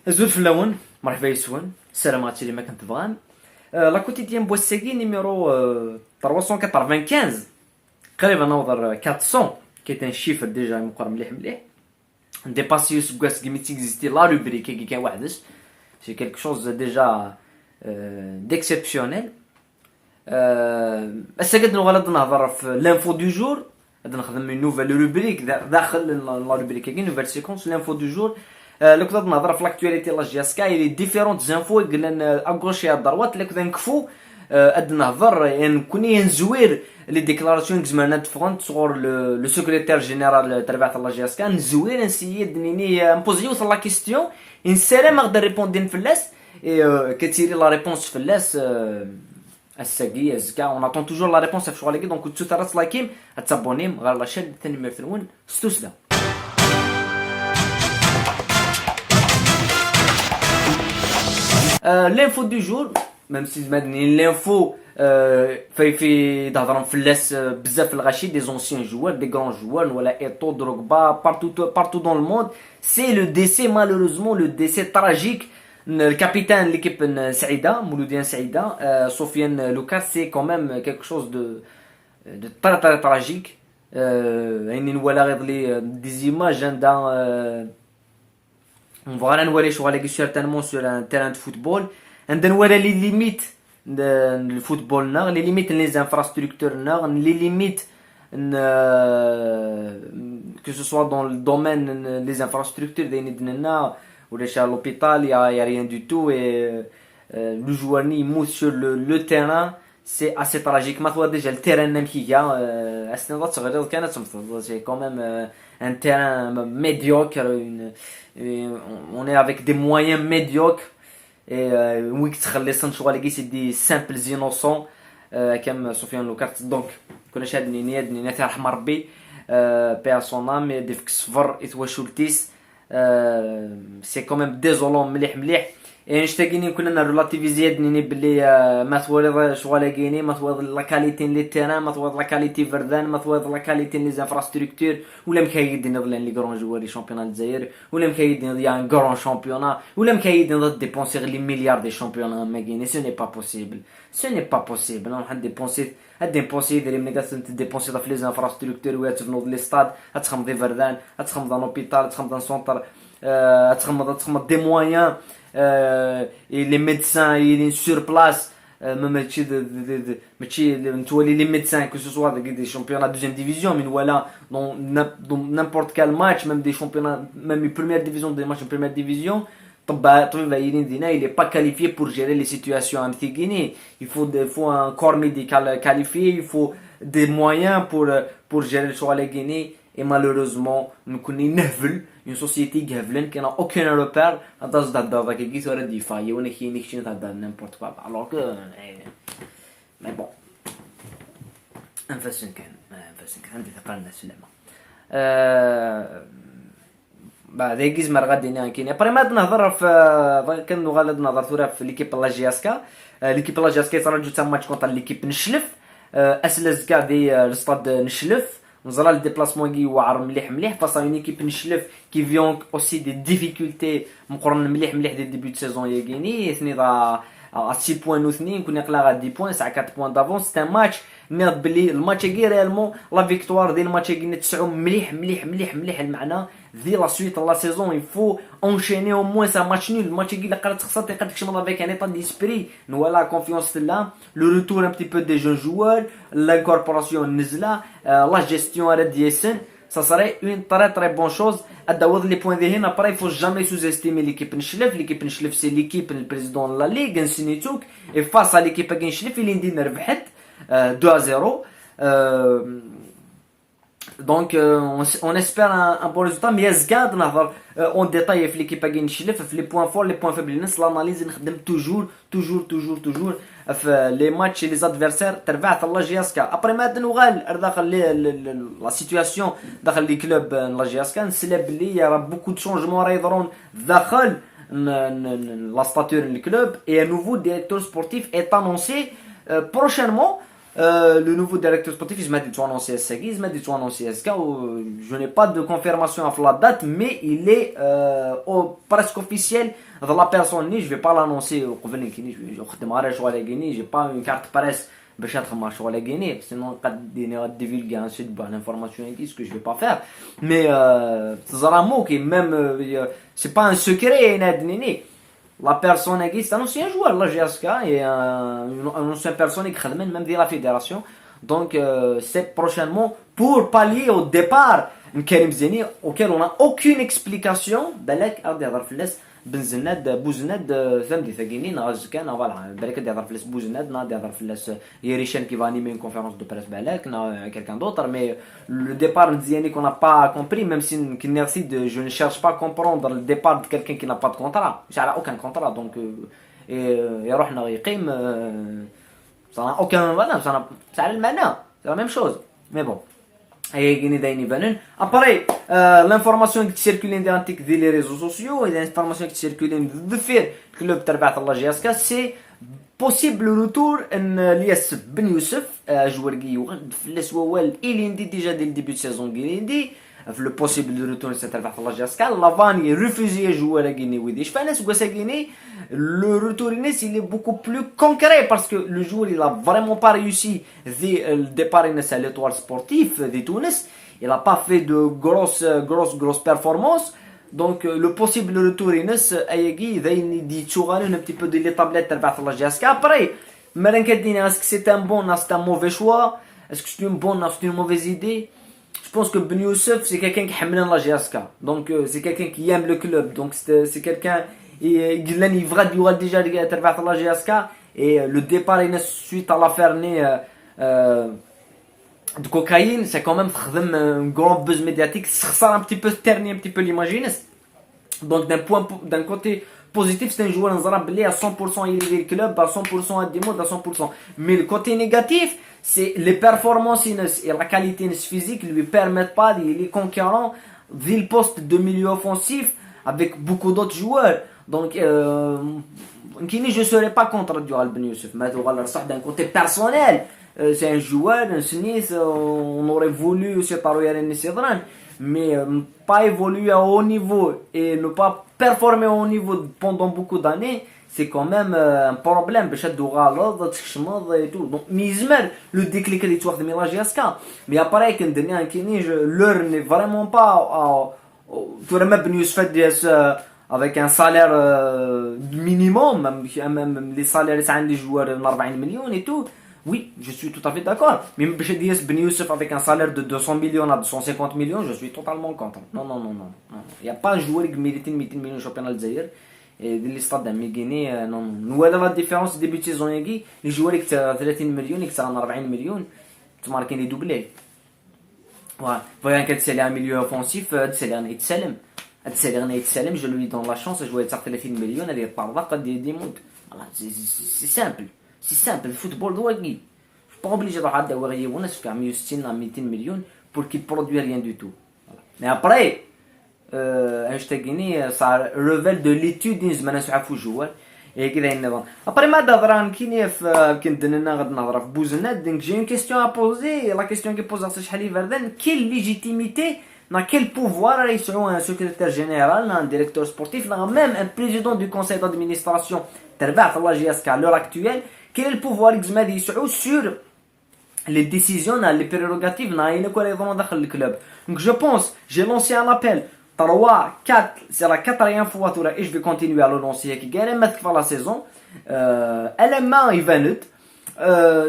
زول في اللون مرحبا يسون السلام عليكم اللي ما كنت بغان لا كوتيديان بوسكي نيميرو 395 قريبا نوضر 400 كي ان شيفر ديجا مقرب مليح مليح نديباسيو سكواس كي تيكزيستي لا روبريك كي كان وحدش سي كيلك شوز ديجا ديكسيبسيونيل هسا قد نغلط نهضر في لانفو دو جور غادي نخدم من نوفيل روبريك داخل لا روبريك كي نوفيل سيكونس لانفو دو جور لو كنت نهضر في لاكتواليتي لا جي اس كا لي ديفيرونت زانفو قلنا اغوش يا دروات اللي كنا نكفو اد نهضر يعني كوني نزوير لي ديكلاراسيون زعما ديفرونت صغور لو سيكريتير جينيرال تبع لا جي اس كا نزوير نسيد نيني نبوزيو لا كيستيون نسالم غادي ريبوندين فلاس كتيري لا ريبونس فلاس الساقي الزكا اون اتون توجور لا ريبونس في شغل دونك تو ترات لايكيم تابونيم غير لا شاد ثاني مرتلون ستوسدا l'info du jour même si l'info في تهضرهم فلاس بزاف الغاشي des anciens joueurs des grands joueurs ولا Eto'o Drogba partout dans le monde c'est le décès malheureusement le décès tragique الكابيتان l'équipe سعيدة مولوديان سعيدة Sofiane Lucas c'est quand même quelque chose de très très tragique يعني نوالا غير لي des images d'un on va rien voir certainement sur un terrain de football et on voit les limites du football les limites les infrastructures les limites que ce soit dans le domaine des infrastructures ou à l'hôpital il y a rien du tout et le joueur il meurt sur le terrain c'est assez tragique maintenant déjà le terrain même qui a c'est quand même un terrain médiocre on est avec des moyens médiocres et oui c'est des simples innocents comme Sofiane Lucas donc كل شيء هاد ترحم ربي paix à son âme ديفك الصفر يتواشو التيس سي كوميم ديزولون مليح نشتاقيني كنا نرولاتيفيزي هادني بلي ما توالي شغل كاينين ما توالي لا كاليتي لي تيران ما توالي لا كاليتي فردان ما توالي لا كاليتي لي زانفراستركتور ولا مكايدين نضلان لي غرون جواري شامبيونات الجزائر ولا مكايدين ديال ان غرون شامبيونا ولا مكايدين ديبونسي غير لي مليار دي شامبيونا ما كاينين سو ني با بوسيبل راح ديبونسي ديري ملي ديبونسي في لي زانفراستركتور وتبنوض لي ستاد تخمضي فردان تخمض ان اوبيتال تخمض ان سونتر تخمض دي مويان et les médecins ils sont sur place les médecins que ce soit des championnats de deuxième division mais voilà dans n'importe quel match même des championnats même une première division des matchs de première division il n'est pas qualifié pour gérer les situations en Guinée il faut un corps médical qualifié il faut des moyens pour gérer le choix à la Guinée et malheureusement nous connaissons une société qui n'a aucun repère dans ce dada qui est sur le défi on est qui n'importe quoi alors que mais bon انفسن كان عندي ثقة السلامة بعد هيك زمر غادي كاين بري ما نهضر في كنو غادي نهضر ثورة في ليكيب لا جي اس كا ليكيب لا جي اس كا تراجعوا تاع ماتش كونتر ليكيب نشلف اسلز كاع دي الستاد نشلف نزرا الديبلاسمون كي واعر مليح فاس اون ايكيب نشلف كي فيون اوسي دي ديفيكولتي مقرن مليح دي ديبي دو سيزون ياكيني ثني ذا 6 بوين و2 كنا قلا غا 10 بوين ساعه 4 بوين دافونس سي ان ماتش ناض بلي الماتش كي ريالمون لا فيكتوار ديال الماتش كي تسعو مليح المعنى دي لا سويت لا سيزون يفو اونشيني او موان سا ماتش نول الماتش كي قرا تخسر تقدر تكشم افيك ان ايطا ديسبري نوالا كونفيونس لا لو روتور ان بتي بو دي جون جوار لانكوربوراسيون نزله لا جيستيون على ديسن ça serait une très bonne chose à d'avoir les points de haine après il faut jamais sous-estimer l'équipe Nchlef c'est l'équipe le président de la ligue Nsinituk et face à l'équipe Nchlef il est dit ربحت 2-0 donc on espère un bon résultat mais يزكاد نهضر en détail في l'équipe Nchlef في les points forts les points faibles الناس l'analyse نخدم toujours في les matchs les adversaires تربعت الله جياسكا après ما نوغال داخل la situation داخل les clubs لا جياسكا نسلب بلي يا beaucoup de changements راه يضرون داخل la stature du club et un nouveau directeur sportif est annoncé prochainement. Le nouveau directeur sportif, il m'a dit tout annoncé SK, il m'a dit tout annoncé SK. Je n'ai pas de confirmation à la date, mais il est presque officiel la personne je vais pas l'annoncer au قبل كيني je خدم غير شغل كيني j'ai pas une carte presse باش نخدم شغل كيني sinon قد ديني divulguer un site bah l'information qui ce que je vais pas faire mais زرامو qui même c'est pas un secret نادنيني la personne qui c'est un ancien joueur la GSK et un ancien personne qui خدم même de la fédération donc c'est prochainement pour pallier au départ Karim Zeni auquel on n'a aucune explication بالك ارض يهضر في الناس بنزناد بوزناد فهمتي ثقينين غاز كان فوالا بالك يهضر في الناس بوزناد ناض يهضر في الناس يريشان كي va animer une conférence de presse بالك quelqu'un d'autre mais le départ Ziani qu'on n'a pas compris même si je ne cherche pas à comprendre le départ de quelqu'un qui n'a pas de contrat j'ai aucun contrat donc يروحنا يقيم ça n'a aucun voilà ça a le mana c'est la même chose mais bon après l'information qui circule dans les réseaux sociaux et l'information qui circule de faire club تربع الله جاسكا c'est possible retour l'IS Ben Youssef joueur qui يغلب في الاسوال il dit déjà dès le début de saison il dit le possible retour c'est تربع الله جاسكا Lavani refusé jouer à Guinée oui je pense que Guinée le retour il est beaucoup plus concret parce que le joueur il a vraiment pas réussi dès le départ à l'étoile sportive de Tunis il a pas fait de grosses performances donc le possible retour Ayagi il dit un petit peu de les tablettes تربع الله جاسكا après est-ce que c'est un bon ou c'est un mauvais choix est-ce que c'est une bonne ou c'est une mauvaise idée je pense que Ben Youssef c'est quelqu'un qui aime la GSK donc c'est quelqu'un qui aime le club donc c'est quelqu'un il a déjà تربع la GSK et le départ suite à l'affaire de cocaïne c'est quand même un grand buzz médiatique ça un petit peu terni un petit peu l'imagine donc d'un côté positif c'est un joueur à 100% il est le club à 100% à Dimo à 100% mais le côté négatif c'est les performances et la qualité physique lui permettent pas il est conquérant vu le poste de milieu offensif avec beaucoup d'autres joueurs donc je serais pas contre Dural Ben Youssef mais d'un côté personnel c'est un joueur un Smith on aurait voulu aussi mais pas évoluer à haut niveau et ne pas performer à haut niveau pendant beaucoup d'années c'est quand même un problème et tout donc le déclic de l'histoire de la GSK mais après l'heure n'est vraiment pas Ben Youssef avec un salaire minimum même les salaires des joueurs 40 millions et tout oui, je suis tout à fait d'accord. Mais Ben Youssef avec un salaire de 200 millions à 250 millions, je suis totalement content. Non. Il n'y a pas un joueur qui mérite 200 millions au championnat d'Algérie. Et de l'histoire d'un Guinée, non. Nous avons la différence au début de saison. Les joueurs qui ont 30 millions et qui ont 40 millions, tu marques les doublés. Voilà. Voyons qu'elle un milieu offensif, c'est un Itzelem. Je lui donne la chance de jouer 30 millions et de parler des mondes. Voilà, c'est simple. C'est simple, le football doit gagner. Je suis pas obligé de regarder un faire 160 à 200 millions pour qu'il produise rien du tout. Voilà. Mais après, ça révèle de l'étude des joueurs. Et après, j'ai une question à poser. La question qui pose à quelle légitimité, dans quel pouvoir un secrétaire général, un directeur sportif, même un président du conseil d'administration, à l'heure actuelle, quel est le pouvoir sur les décisions, les prérogatives dans le club. Donc je pense, j'ai lancé un appel 3, 4, c'est la 4e fois et je vais continuer à le lancer qui gagne la saison. LMA Ivanut,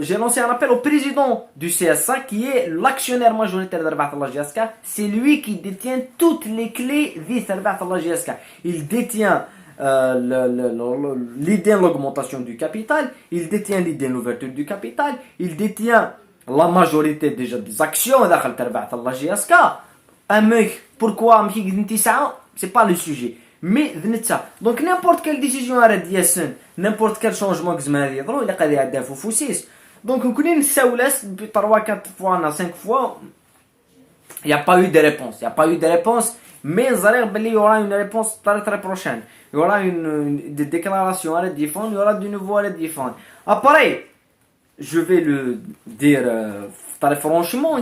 j'ai lancé un appel au président du CSA qui est l'actionnaire majoritaire de la GSK. C'est lui qui détient toutes les clés de la GSK. Il détient l'idée de l'augmentation du capital, il détient l'idée de l'ouverture du capital, il détient la majorité déjà des actions de la GSK. Un mec, pourquoi c'est pas le sujet. Mais donc n'importe quelle décision à Diasen, n'importe quel changement que il a des fous. Donc on connaît une saoulesse 3, 4 fois, 5 fois, il n'y a pas eu de réponse. Mais il y aura une réponse très très prochaine. Il y aura des déclarations à défendre, il y aura de nouveau à défendre. Après, je vais le dire très franchement,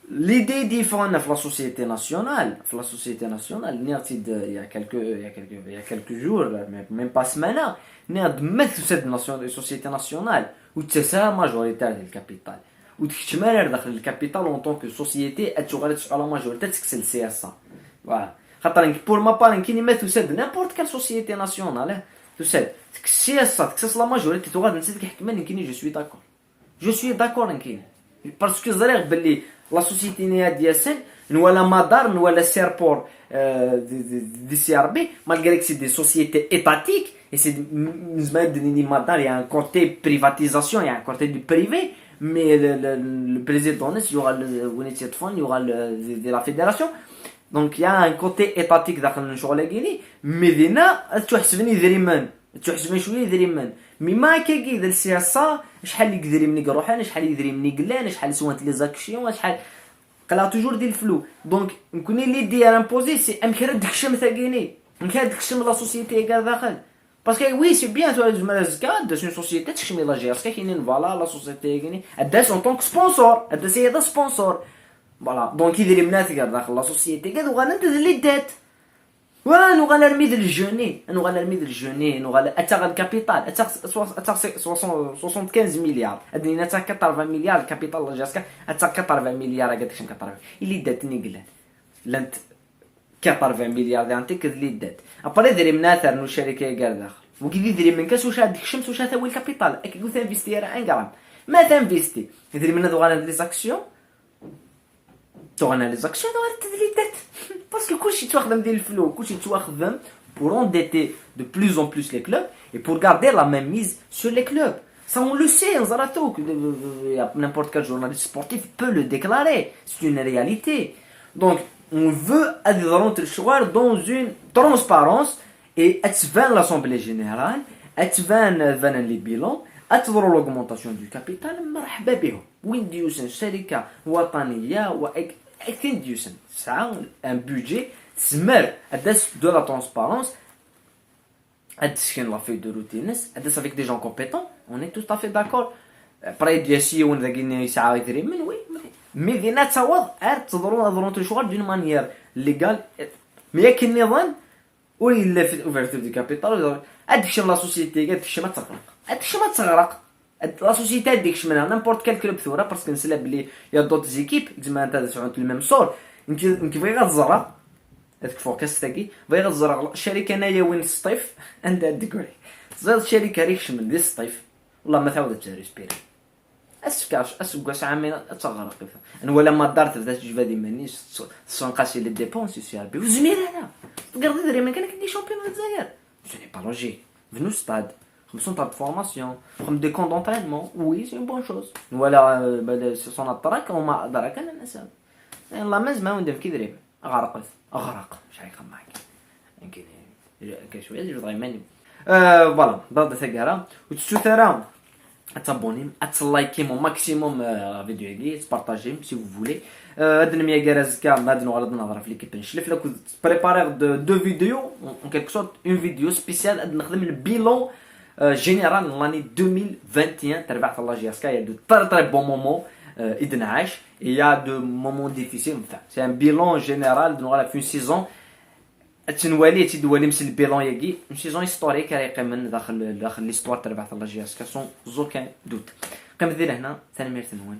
l'idée différente في la société nationale il y a quelques jours même pas semaine نيض مثل la société nationale وتسا majoritaire ديال الكابيتال وتكتمل داخل الكابيتال اون طونك سوسيتي اتغالي تسعى على ماجوريتي تكسل السياسه فوالا خاطر بور ما بار كاين ما تسد نيمبورت كال سوسيتي ناسيونال تسد السياسه تكسس لا ماجوريتي تغاد نسيت كيحكمني كاين جو سوي داكور كاين باسكو زريغ باللي لا سوسيتي نيا ديال ولا مدار ولا سيربور دي سي ار بي مالغري سي دي سوسيتي ايتاتيك et c'est il y a un côté privatisation, il y a un côté du privé, mais le président, il y aura le il y aura de la fédération, donc il y a un côté étatique dans le choix légal, mais là tu حسبني ذريمان تحسبني شويه ذريمان مي ما كيدير السياسه شحال يقدر مني روحان شحال يقدر مني قلان شحال سوانت لي زاكسيون شحال قلا توجور ديال الفلو دونك نكون اللي ديال امبوزي سي امكر داكشم ثاقيني امكر داكشم لا سوسيتي كاع داخل parce que oui c'est bien toi dans une société تشمي لا جيرسكا كاينين فوالا لا سوسيتي كاينين اداس اون طونك سبونسور اداس هي سبونسور فوالا دونك يدير منات كاع داخل لا سوسيتي كاع وغانا اللي دات ولا نغالا رميد الجوني نغالا اتا الكابيتال اتا 75 مليار ادني اتا 80 مليار الكابيتال لا جيرسكا اتا 80 مليار قالك شنو 80 اللي داتني قلال لانت 80 مليار دانتك اللي دات ابري دري مناثر نو شركه قال داخل وكي يدري من كاس واش هذيك الشمس واش هذا هو الكابيتال اكي قلت انفيستي راه 1 غرام ما تنفيستي يدري من هذو غانا لي زاكسيون لي زاكسيون دو تدليدات باسكو كلشي تواخدم ديال الفلو كلشي تواخدم pour endetter de plus en plus les clubs et pour garder la même mise sur les clubs. Ça on le sait, n'importe quel journaliste sportif peut le déclarer, c'est une réalité. Donc on veut adhérer le choix dans une transparence et atteindre l'assemblée générale, atteindre les bilans, atteindre l'augmentation du capital. مرحبا بهم. وين ديوسن شركة وطنية وأكيد ديوسن. Ça un budget سمر أدس de la transparence. أدس كاين la feuille de routine. أدس avec des gens compétents. On est tout à fait d'accord. Après bien sûr on a gagné يسعى يدري من oui. مي دينا تصاوض تضرون الشغل دون مانيير ليغال مي كاين نظام ولا في اوفرتور دي كابيتال هادشي لا سوسيتي هادشي ما تغرق لا سوسيتي هاديك منها نيمبورت كال كلوب ثوره باسكو نسلا بلي يا دوت زيكيب زعما انت تسعود الميم صور يمكن بغي غتزرع هذاك فوكس تاكي بغي غتزرع الشركه انايا وين الصيف عندها ديكوري زاد الشركه ريك شمل ديال الصيف والله ما تعاود تريسبيري اسكاش اسكاش عامين تغرق انا ولا ما دارت ذات جبادي مانيش سونقاسي لي ديبونس سي ار بي وزمير انا تقدر دري من كانك دي شامبيون الجزائر سي با لوجيك فنو ستاد خمسون تاع فورماسيون خم دي كون دونطرينمون وي سي بون شوز ولا سون الطراك وما دراك انا نسال يلا مازما وندير كي دريب اغرق واش رايك معاك يمكن شويه جو ضايماني فوالا ضد ثقاره وتشوثرا t'abonner, liker mon maximum vidéo et partager si vous voulez. Adnemi Garazka, Madno Aladna في l'équipe نشلف لك préparer deux vidéos en quelque sorte une vidéo spéciale نخدم le bilan général de l'année 2021 تربحت الله جياسكا. Il y a de très bons moments إدنعاش et il y a de moments difficiles. C'est un bilan général de une saison تنوالي تدوالي مثل البيلون ياكي سيزون هيستوريك راه يقيم داخل ليستوار تاع الله جياسكا سون زوكان دوت قيم ذي لهنا ثاني ميرت نوان